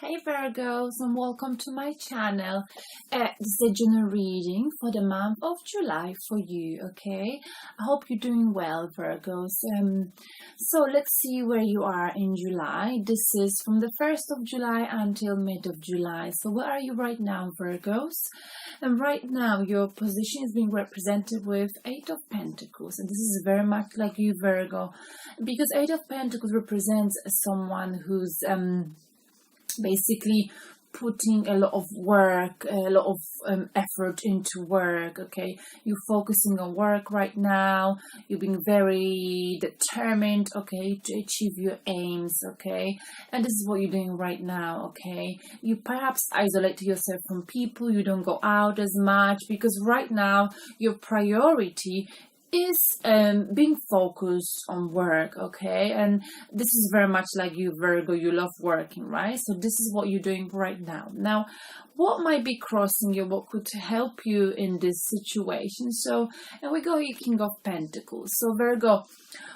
Hey Virgos, and welcome to my channel. This is a general reading for the month of July for you, okay? I hope you're doing well, Virgos. So let's see where you are in July. This is from the 1st of July until mid of July. So where are you right now, Virgos? And right now your position is being represented with 8 of Pentacles, and this is very much like you, Virgo, because 8 of Pentacles represents someone who's basically putting a lot of work, a lot of effort into work, okay? You're focusing on work right now. You're being very determined, okay, to achieve your aims, okay? And this is what you're doing right now, okay? You perhaps isolate yourself from people. You don't go out as much because right now your priority is being focused on work, okay? And this is very much like you, Virgo. You love working, right? So this is what you're doing right now. Now, what might be crossing you, what could help you in this situation? So, and we go here, King of Pentacles. So Virgo,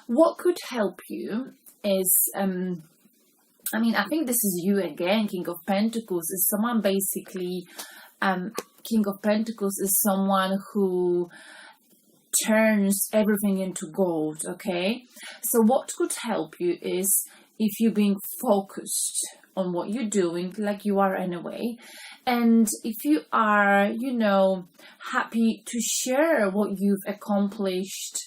what could help you is I think this is you again. King of Pentacles is someone basically King of Pentacles is someone who turns everything into gold, okay? So what could help you is if you're being focused on what you're doing, like you are anyway, and if you are, happy to share what you've accomplished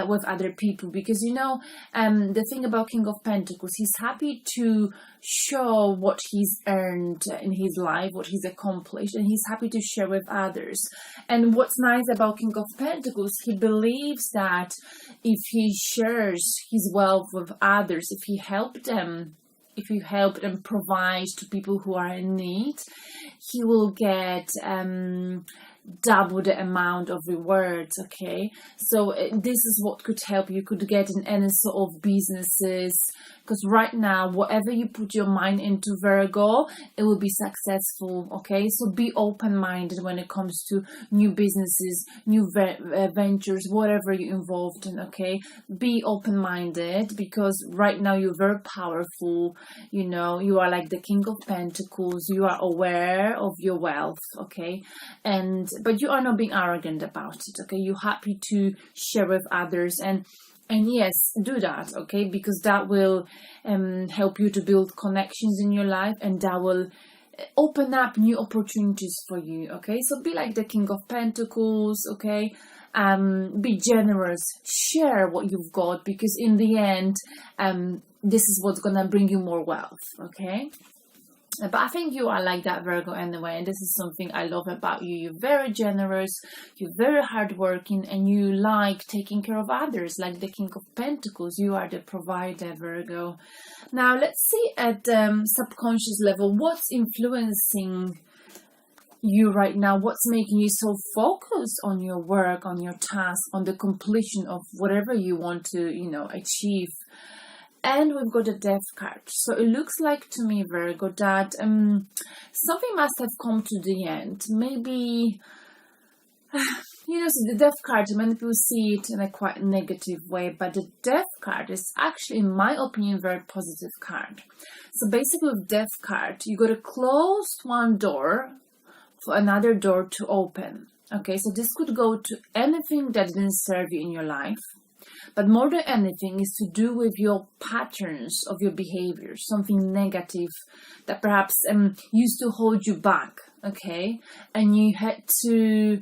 with other people, because the thing about King of Pentacles, he's happy to show what he's earned in his life, what he's accomplished, and he's happy to share with others. And what's nice about King of Pentacles, he believes that if he shares his wealth with others, if you help them provide to people who are in need, he will get double the amount of rewards, okay? So this is what could help you. Could get in any sort of businesses, because right now whatever you put your mind into, Virgo, it will be successful, okay? So be open-minded when it comes to new businesses, new ventures, whatever you're involved in, okay? Be open-minded, because right now you're very powerful. You are like the King of Pentacles. You are aware of your wealth, okay? But you are not being arrogant about it, okay? You're happy to share with others, and yes, do that, okay? Because that will help you to build connections in your life, and that will open up new opportunities for you, okay? So be like the King of Pentacles, okay? Be generous, share what you've got, because in the end, this is what's gonna bring you more wealth, okay? But I think you are like that, Virgo, anyway, and this is something I love about you. You're very generous, you're very hardworking, and you like taking care of others, like the King of Pentacles. You are the provider, Virgo. Now, let's see at subconscious level, what's influencing you right now? What's making you so focused on your work, on your task, on the completion of whatever you want to, achieve? And we've got a Death card. So it looks like to me, Virgo, that something must have come to the end. Maybe, so the Death card, many people see it in a quite negative way, but the Death card is actually, in my opinion, a very positive card. So basically with Death card, you got to close one door for another door to open. Okay, so this could go to anything that didn't serve you in your life. But more than anything is to do with your patterns of your behavior, something negative that perhaps used to hold you back, okay? And you had to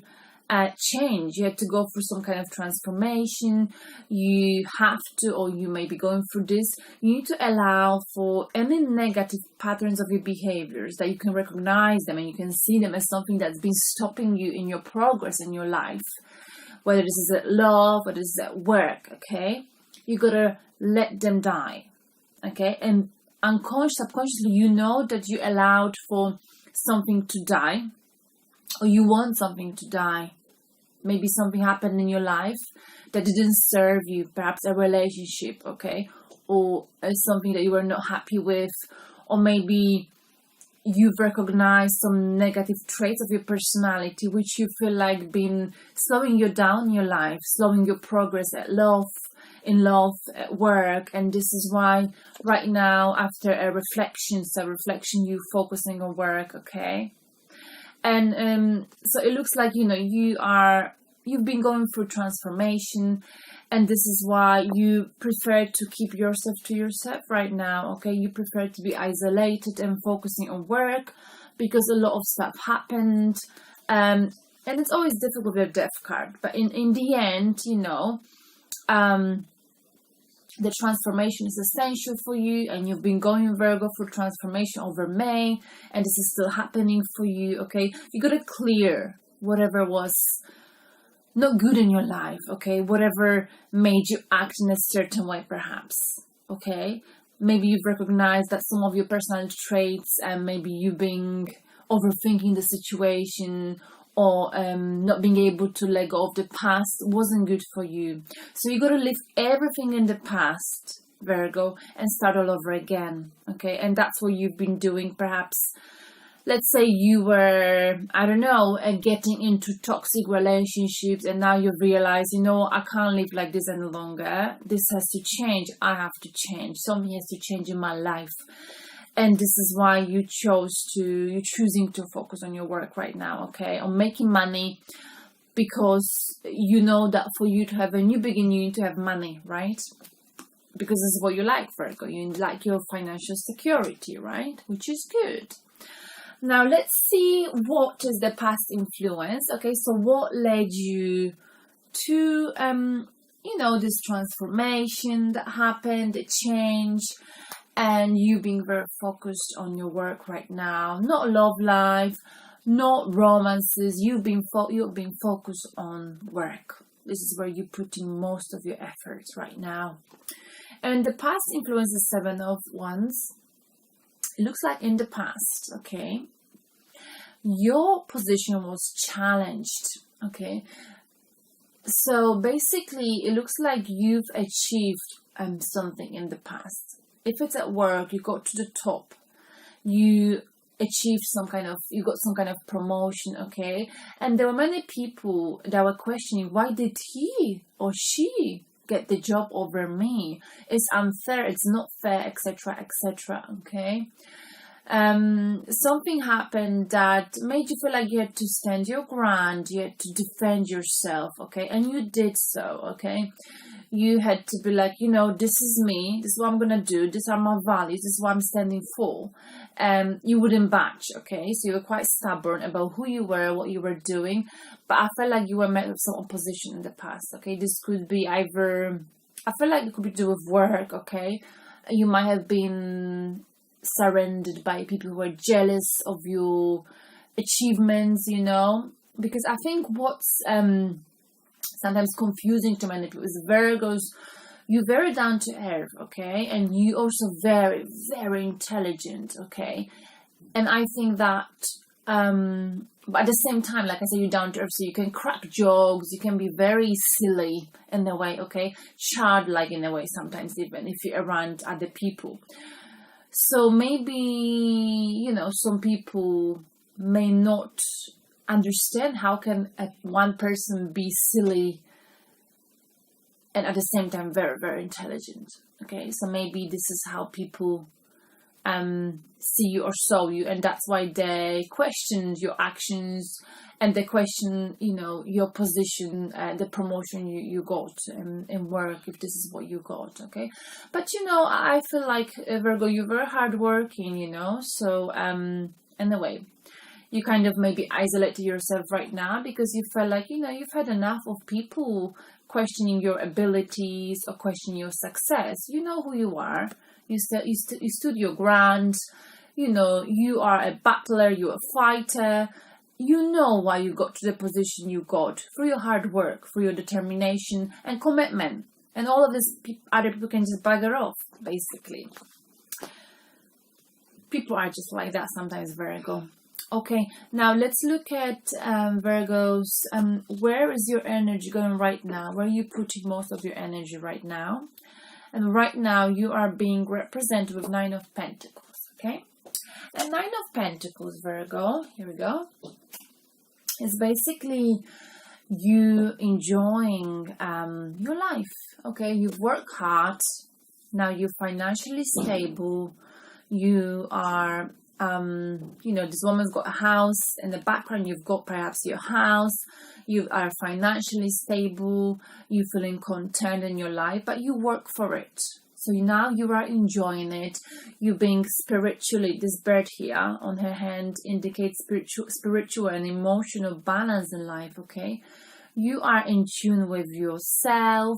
change. You had to go through some kind of transformation. You have to, or you may be going through this, you need to allow for any negative patterns of your behaviors, that you can recognize them and you can see them as something that's been stopping you in your progress in your life. Whether this is at love, whether this is at work, okay? You gotta let them die, okay? And subconsciously, you know that you allowed for something to die, or you want something to die. Maybe something happened in your life that didn't serve you, perhaps a relationship, okay? Or something that you were not happy with, or maybe you've recognized some negative traits of your personality which you feel like been slowing you down in your life, slowing your progress at love, in love, at work, and this is why right now, after a reflection, you focusing on work, okay? And so it looks like, you know, you've been going through transformation, and this is why you prefer to keep yourself to yourself right now, okay? You prefer to be isolated and focusing on work because a lot of stuff happened. And it's always difficult with the Death card, but in the end, you know, the transformation is essential for you, and you've been going, Virgo, for transformation over May, and this is still happening for you, okay? You gotta clear whatever was not good in your life, okay? Whatever made you act in a certain way, perhaps, okay? Maybe you've recognized that some of your personality traits, and maybe you being overthinking the situation, or not being able to let go of the past wasn't good for you. So you got to leave everything in the past, Virgo, and start all over again, okay? And that's what you've been doing. Perhaps, let's say you were, I don't know, getting into toxic relationships, and now you realize, you know, I can't live like this any longer. This has to change. I have to change. Something has to change in my life. And this is why you're choosing to focus on your work right now, okay? On making money, because you know that for you to have a new beginning, you need to have money, right? Because this is what you like, Virgo. You like your financial security, right? Which is good. Now, let's see what is the past influence, okay? So what led you to, you know, this transformation that happened, the change, and you being very focused on your work right now, not love life, not romances. You've been focused on work. This is where you're putting most of your efforts right now. And the past influence is 7 of Wands. It looks like in the past, okay, your position was challenged, okay. So basically, it looks like you've achieved something in the past. If it's at work, you got to the top, you achieved you got some kind of promotion, okay? And there were many people that were questioning, why did he or she get the job over me? It's unfair, it's not fair, etc., etc., okay? Something happened that made you feel like you had to stand your ground, you had to defend yourself, okay? And you did so, okay? You had to be like, you know, this is me, this is what I'm gonna do, these are my values, this is what I'm standing for. You wouldn't budge, okay? So you were quite stubborn about who you were, what you were doing, but I felt like you were met with some opposition in the past, okay? This could be either, I feel like it could be to do with work, okay? You might have been surrendered by people who were jealous of your achievements, you know? Because I think what's sometimes confusing to many people is Virgos, you're very down to earth, okay? And you also very, very intelligent, okay? And I think that, but at the same time, like I said, you're down to earth, so you can crack jokes, you can be very silly in a way, okay? Childlike in a way sometimes, even if you're around other people. So maybe, you know, some people may not understand how can one person be silly and at the same time very, very intelligent, okay? So maybe this is how people see you or saw you, and that's why they questioned your actions, and they question, you know, your position, the promotion you got in work, if this is what you got, okay? But you know, I feel like Virgo, you're very hardworking, you know, so in a way you kind of maybe isolate yourself right now because you feel like, you know, you've had enough of people questioning your abilities or questioning your success. You know who you are. You stood your ground. You know, you are a battler, you're a fighter. You know why you got to the position you got, through your hard work, through your determination and commitment. And all of this, other people can just bugger off, basically. People are just like that sometimes, Virgo. Okay, now let's look at Virgos. Where is your energy going right now? Where are you putting most of your energy right now? And right now you are being represented with 9 of Pentacles, okay? And 9 of Pentacles, Virgo, here we go, is basically you enjoying your life. Okay, you've worked hard. Now you're financially stable. You are, this woman's got a house in the background. You've got perhaps your house. You are financially stable. You're feeling content in your life, but you work for it. So now you are enjoying it. You're being spiritually, this bird here on her hand indicates spiritual and emotional balance in life, okay? You are in tune with yourself,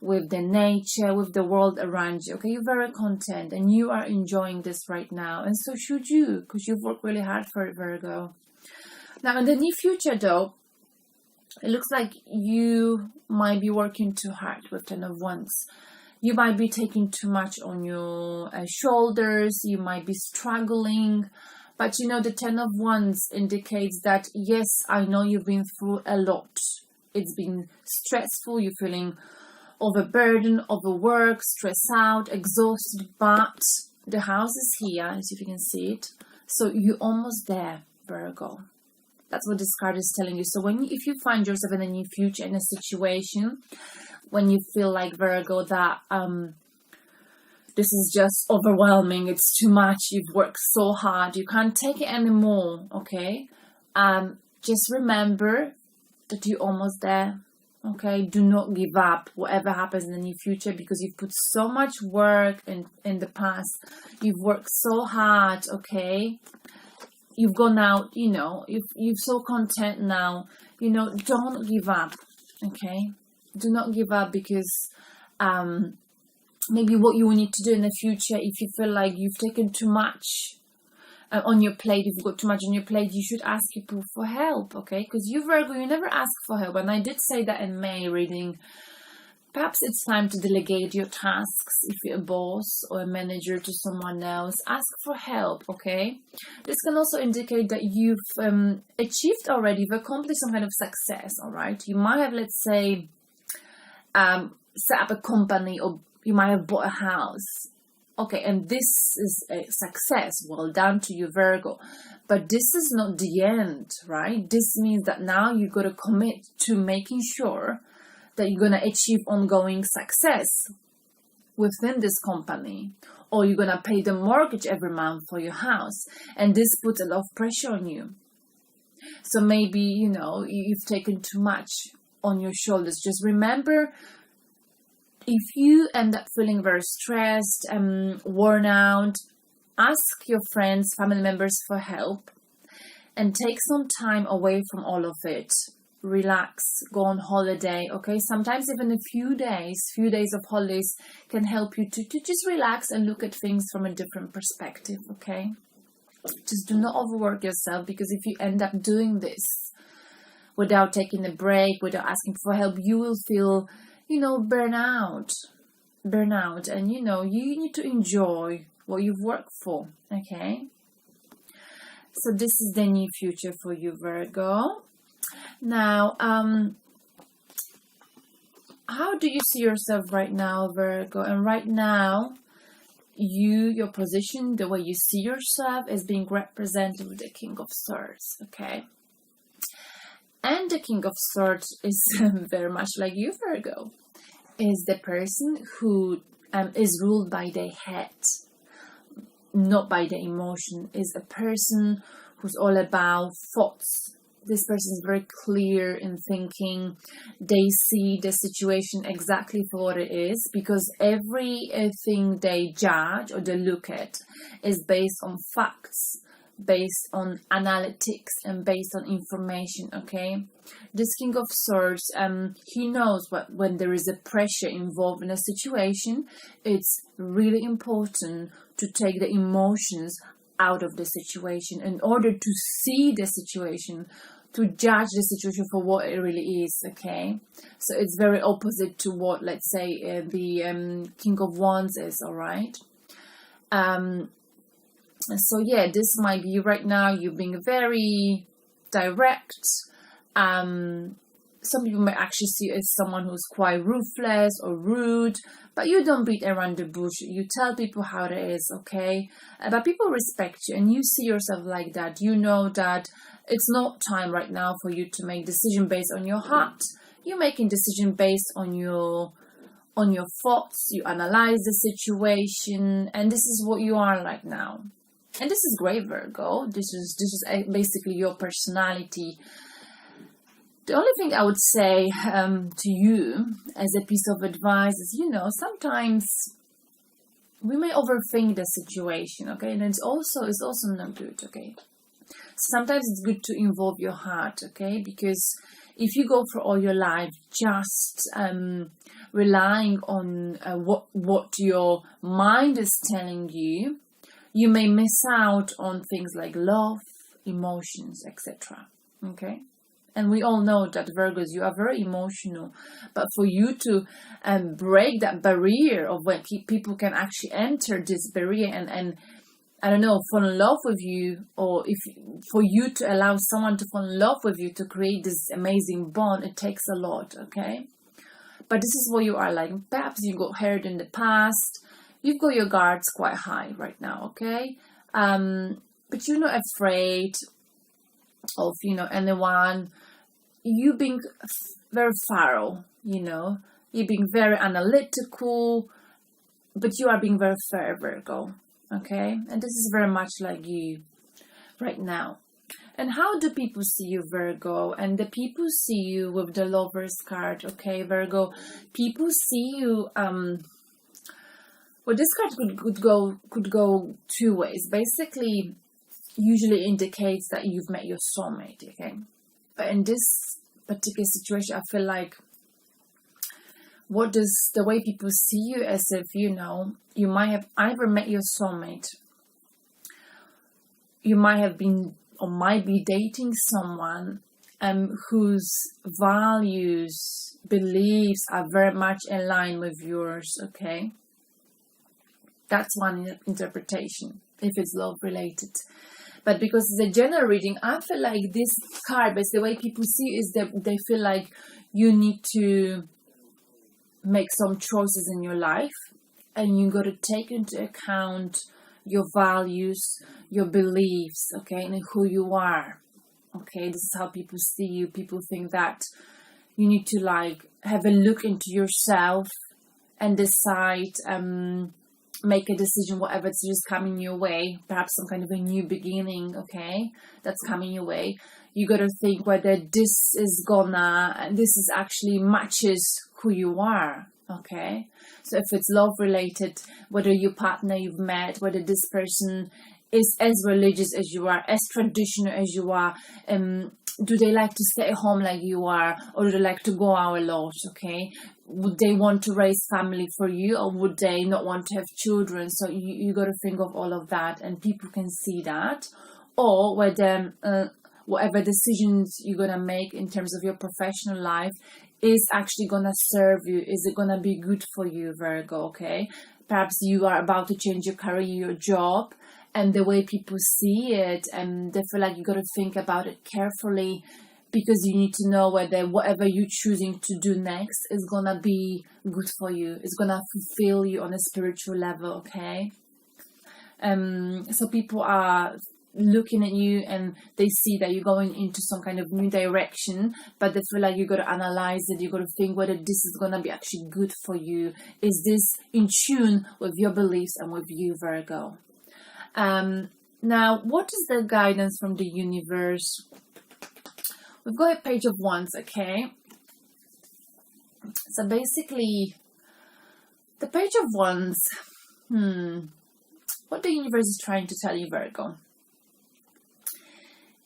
with the nature, with the world around you, okay? You're very content and you are enjoying this right now. And so should you, because you've worked really hard for it, Virgo. Now, in the near future, though, it looks like you might be working too hard with 10 of Wands. You might be taking too much on your shoulders. You might be struggling. But the 10 of Wands indicates that, yes, I know you've been through a lot. It's been stressful. You're feeling overburdened, overworked, stressed out, exhausted. But the house is here, as if you can see it. So you're almost there, Virgo. That's what this card is telling you. So if you find yourself in the near future in a situation when you feel like, Virgo, that this is just overwhelming, it's too much, you've worked so hard, you can't take it anymore, okay? Just remember that you're almost there, okay? Do not give up, whatever happens in the near future, because you've put so much work in the past. You've worked so hard, okay? You've gone out, you're so content now. Don't give up, okay? Do not give up, because maybe what you will need to do in the future, if you feel like you've taken too much on your plate, if you've got too much on your plate, you should ask people for help, okay? Because you, Virgo, you never ask for help. And I did say that in May reading, perhaps it's time to delegate your tasks if you're a boss or a manager to someone else. Ask for help, okay? This can also indicate that you've achieved already, you've accomplished some kind of success, all right? You might have, let's say, set up a company, or you might have bought a house. Okay, and this is a success. Well done to you, Virgo. But this is not the end, right? This means that now you've got to commit to making sure that you're going to achieve ongoing success within this company, or you're going to pay the mortgage every month for your house. And this puts a lot of pressure on you. So maybe, you've taken too much on your shoulders. Just remember, if you end up feeling very stressed and worn out, ask your friends, family members for help, and take some time away from all of it. Relax, go on holiday, okay? Sometimes even a few days of holidays can help you to just relax and look at things from a different perspective, okay? Just do not overwork yourself, because if you end up doing this without taking a break, without asking for help, you will feel, burnout. And, you need to enjoy what you've worked for, okay? So this is the near future for you, Virgo. Now, how do you see yourself right now, Virgo? And right now, your position, the way you see yourself, is being represented with the King of Swords, okay? And the King of Swords is very much like you, Virgo. Is the person who is ruled by the head, not by the emotion. Is a person who's all about thoughts. This person is very clear in thinking. They see the situation exactly for what it is, because everything they judge or they look at is based on facts, based on analytics, and based on information, okay? This King of Swords, he knows when there is a pressure involved in a situation, it's really important to take the emotions out of the situation in order to see the situation, to judge the situation for what it really is, okay? So it's very opposite to what, let's say, the King of Wands is, all right? So yeah, this might be right now you're being very direct. Some people may actually see you as someone who's quite ruthless or rude, But you don't beat around the bush. You tell people how it is, okay? But people respect you, and you see yourself like that. You know that it's not time right now for you to make decision based on your heart. You're making decision based on your thoughts. You analyze the situation, and this is what you are like now. And this is great, Virgo. This is basically your personality. The only thing I would say to you as a piece of advice is, sometimes we may overthink the situation, okay? And it's also not good, okay? Sometimes it's good to involve your heart, okay? Because if you go for all your life just relying on what your mind is telling you, you may miss out on things like love, emotions, etc. Okay? And we all know that Virgos, you are very emotional. But for you to break that barrier of when people can actually enter this barrier and I don't know, fall in love with you, or for you to allow someone to fall in love with you, to create this amazing bond, it takes a lot, okay? But this is what you are like. Perhaps you got hurt in the past. You've got your guards quite high right now, okay? But you're not afraid of, anyone. You being very thorough, you're being very analytical, but you are being very fair, Virgo, okay? And this is very much like you right now. And how do people see you, Virgo? And the people see you with the Lovers card, okay, Virgo? People see you, well, this card could go two ways. Basically, usually indicates that you've met your soulmate, okay? But in this particular situation, I feel like the way people see you, as if, you might have either met your soulmate, you might have been or might be dating someone whose values, beliefs are very much in line with yours, okay? That's one interpretation, if it's love related. But because it's a general reading, I feel like this card, but the way people see is that they feel like you need to make some choices in your life, and you got to take into account your values, your beliefs, okay, and who you are, okay? This is how people see you. People think that you need to have a look into yourself and decide, make a decision, whatever it's just coming your way, perhaps some kind of a new beginning, okay, that's coming your way. You got to think whether this actually matches who you are, okay? So if it's love related, whether your partner you've met, whether this person is as religious as you are, as traditional as you are, do they like to stay at home like you are, or do they like to go out a lot, okay? Would they want to raise family for you, or would they not want to have children? So you got to think of all of that, and people can see that. Or whether whatever decisions you're going to make in terms of your professional life is actually going to serve you. Is it going to be good for you, Virgo, okay? Perhaps you are about to change your career, your job, and the way people see it, and they feel like you got to think about it carefully, because you need to know whether whatever you're choosing to do next is going to be good for you. It's going to fulfill you on a spiritual level, okay? So people are looking at you and they see that you're going into some kind of new direction, but they feel like you got to analyze it. You got to think whether this is going to be actually good for you. Is this in tune with your beliefs and with you, Virgo? Now, what is the guidance from the universe? We've got a Page of Wands, okay? So basically, the Page of Wands, what the universe is trying to tell you, Virgo,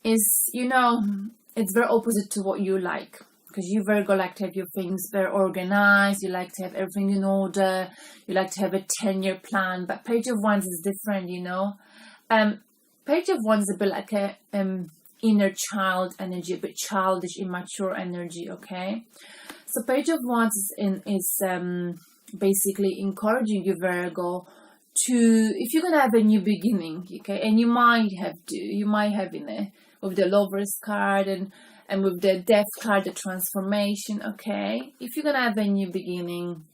is, it's very opposite to what you like. Because you, Virgo, like to have your things very organized. You like to have everything in order. You like to have a 10-year plan. But Page of Wands is different, Page of Wands is a bit like a inner child energy, a bit childish, immature energy, okay? So Page of Wands is basically encouraging you, Virgo, to, if you're going to have a new beginning, okay? And you might have with the Lovers card and with the Death card, the transformation, okay? If you're going to have a new beginning,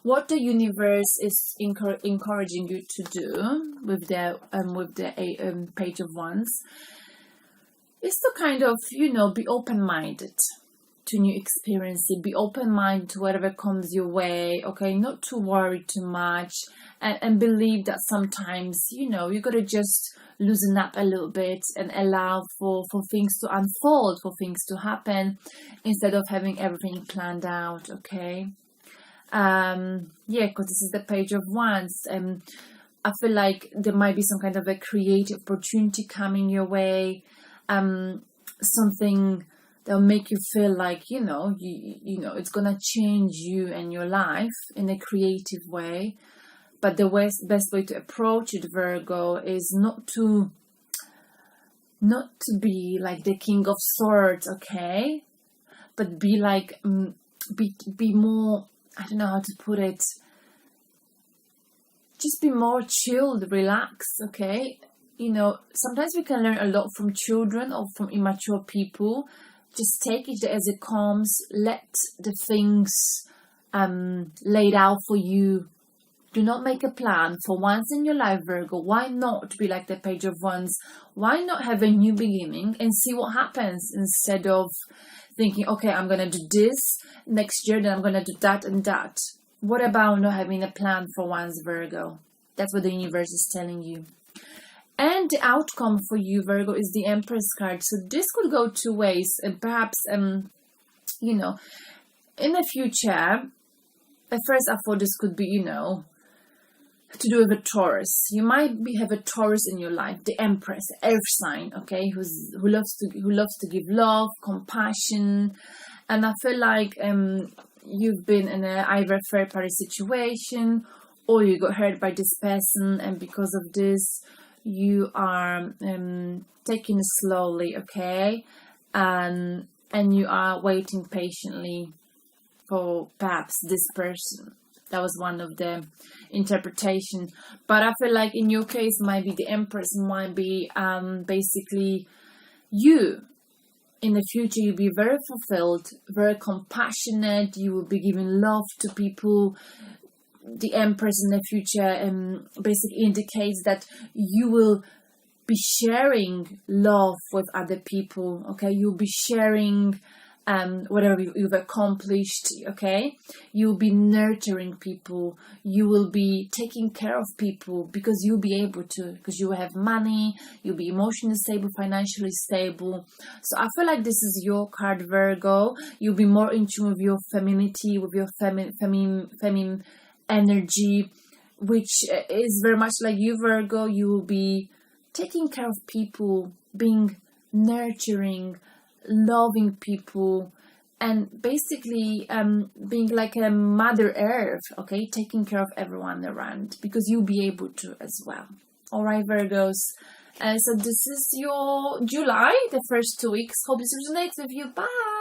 what the universe is encouraging you to do with the Page of Wands is to kind of, be open-minded to new experiences, be open-minded to whatever comes your way, okay, not to worry too much, and believe that sometimes, you gotta just loosen up a little bit and allow for things to unfold, for things to happen, instead of having everything planned out, okay? Because this is the Page of Wands. I feel like there might be some kind of a creative opportunity coming your way, something that'll make you feel like, it's gonna change you and your life in a creative way. But the best way to approach it, Virgo, is not to be like the King of Swords, okay? But be like, be more, I don't know how to put it, just be more chilled, relaxed, okay? Sometimes we can learn a lot from children or from immature people. Just take it as it comes. Let the things laid out for you. Do not make a plan. For once in your life, Virgo, why not be like the Page of Wands? Why not have a new beginning and see what happens, instead of thinking, okay, I'm going to do this next year, then I'm going to do that and that. What about not having a plan for once, Virgo? That's what the universe is telling you. And the outcome for you, Virgo, is the Empress card. So this could go two ways. And perhaps, in the future, at first I thought this could be, to do with a Taurus. You might have a Taurus in your life, the Empress, Earth sign, okay, who loves to give love, compassion, and I feel like you've been in either a third party situation, or you got hurt by this person, and because of this, you are taking it slowly, okay, and you are waiting patiently for perhaps this person. That was one of the interpretation. But I feel like in your case, maybe the Empress might be basically you. In the future, you'll be very fulfilled, very compassionate. You will be giving love to people. The Empress in the future basically indicates that you will be sharing love with other people. Okay, you'll be sharing whatever you've accomplished, okay? You'll be nurturing people. You will be taking care of people because you'll be able to, because you have money, you'll be emotionally stable, financially stable. So I feel like this is your card, Virgo. You'll be more in tune with your femininity, with your feminine energy, which is very much like you, Virgo. You will be taking care of people, being nurturing, loving people, and basically being like a Mother Earth, okay, taking care of everyone around, because you'll be able to as well. All right, Virgos. So this is your July, the first 2 weeks. Hope this resonates with you. Bye.